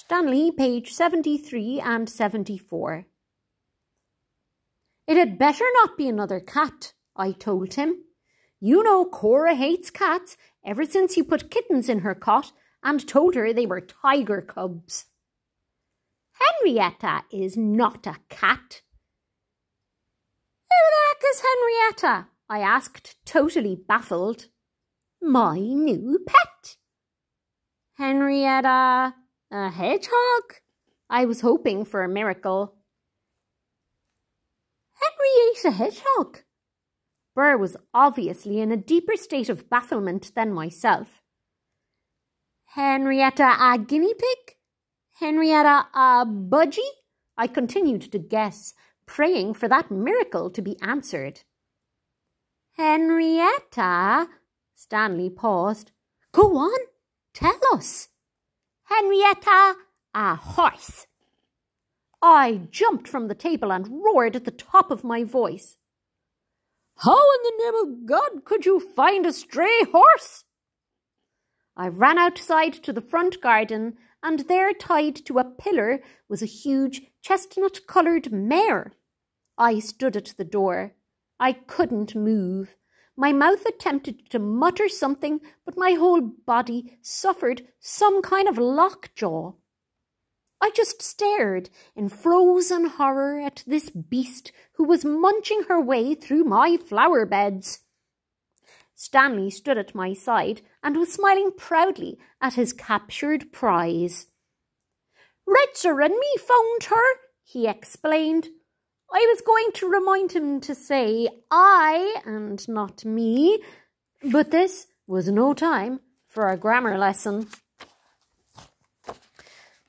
Stanley, page 73 and 74. It had better not be another cat, I told him. You know Cora hates cats ever since you put kittens in her cot and told her they were tiger cubs. Henrietta is not a cat. Who the heck is Henrietta? I asked, totally baffled. My new pet. Henrietta, a hedgehog? I was hoping for a miracle. Henry ate a hedgehog. Burr was obviously in a deeper state of bafflement than myself. Henrietta a guinea pig? Henrietta a budgie? I continued to guess, praying for that miracle to be answered. Henrietta? Stanley paused. Go on, tell us. Henrietta a horse. I jumped from the table and roared at the top of my voice. How in the name of God could you find a stray horse? I ran outside to the front garden, and there tied to a pillar was a huge chestnut-coloured mare. I stood at the door. I couldn't move. My mouth attempted to mutter something, but my whole body suffered some kind of lockjaw. I just stared in frozen horror at this beast who was munching her way through my flower beds. Stanley stood at my side and was smiling proudly at his captured prize. Retzer and me found her, he explained. I was going to remind him to say I and not me, but this was no time for a grammar lesson.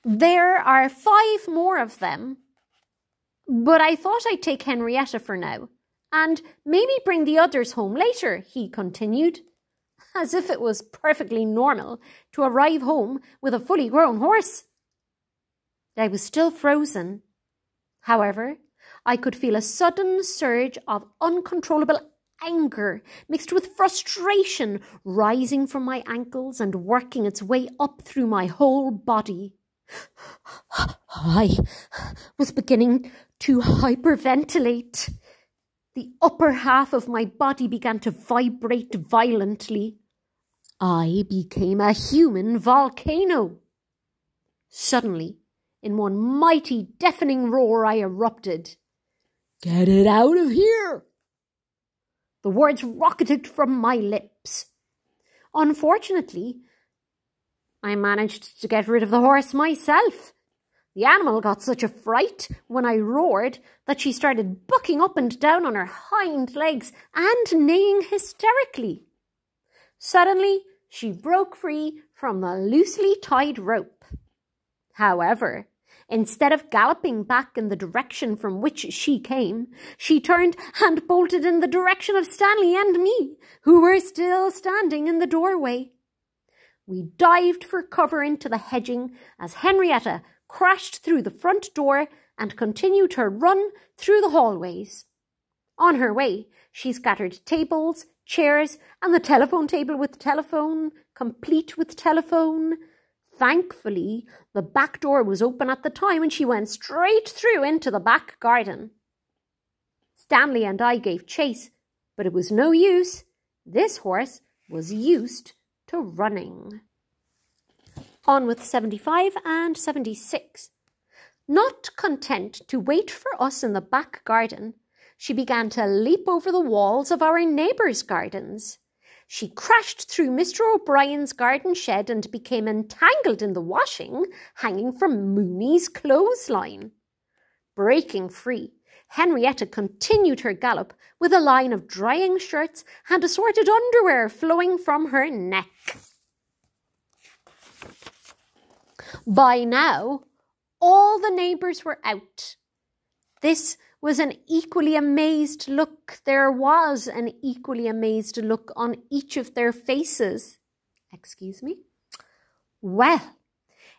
There are 5 more of them, but I thought I'd take Henrietta for now, and maybe bring the others home later, he continued, as if it was perfectly normal to arrive home with a fully grown horse. I was still frozen. However, I could feel a sudden surge of uncontrollable anger mixed with frustration rising from my ankles and working its way up through my whole body. I was beginning to hyperventilate. The upper half of my body began to vibrate violently. I became a human volcano. Suddenly, in one mighty, deafening roar, I erupted. Get it out of here! The words rocketed from my lips. Unfortunately, I managed to get rid of the horse myself. The animal got such a fright when I roared that she started bucking up and down on her hind legs and neighing hysterically. Suddenly, she broke free from the loosely tied rope. However, instead of galloping back in the direction from which she came, she turned and bolted in the direction of Stanley and me, who were still standing in the doorway. We dived for cover into the hedging as Henrietta crashed through the front door and continued her run through the hallways. On her way, she scattered tables, chairs, and the telephone table with telephone, complete with telephone. Thankfully, the back door was open at the time and she went straight through into the back garden. Stanley and I gave chase, but it was no use. This horse was used to running. On with 75 and 76. Not content to wait for us in the back garden, she began to leap over the walls of our neighbours' gardens. She crashed through Mr. O'Brien's garden shed and became entangled in the washing hanging from Mooney's clothesline. Breaking free, Henrietta continued her gallop with a line of drying shirts and assorted underwear flowing from her neck. By now, all the neighbours were out. This was an equally amazed look. There was an equally amazed look on each of their faces. Excuse me? Well,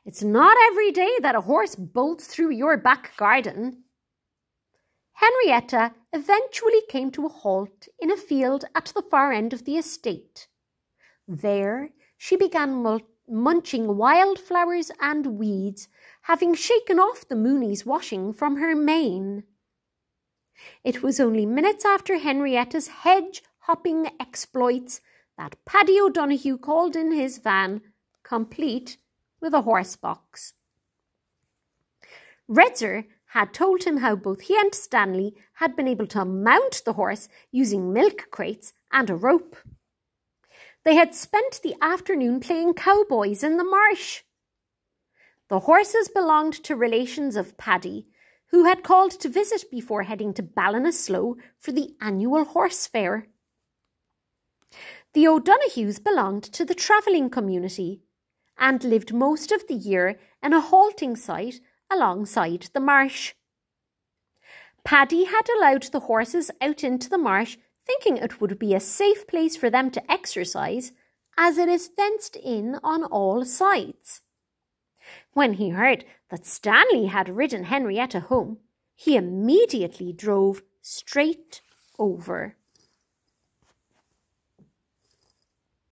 it's not every day that a horse bolts through your back garden. Henrietta eventually came to a halt in a field at the far end of the estate. There she began munching wildflowers and weeds, having shaken off the Mooney's washing from her mane. It was only minutes after Henrietta's hedge-hopping exploits that Paddy O'Donoghue called in his van, complete with a horse box. Redzer had told him how both he and Stanley had been able to mount the horse using milk crates and a rope. They had spent the afternoon playing cowboys in the marsh. The horses belonged to relations of Paddy, who had called to visit before heading to Ballinasloe for the annual horse fair. The O'Donoghues belonged to the travelling community and lived most of the year in a halting site alongside the marsh. Paddy had allowed the horses out into the marsh, thinking it would be a safe place for them to exercise, as it is fenced in on all sides. When he heard that Stanley had ridden Henrietta home, he immediately drove straight over.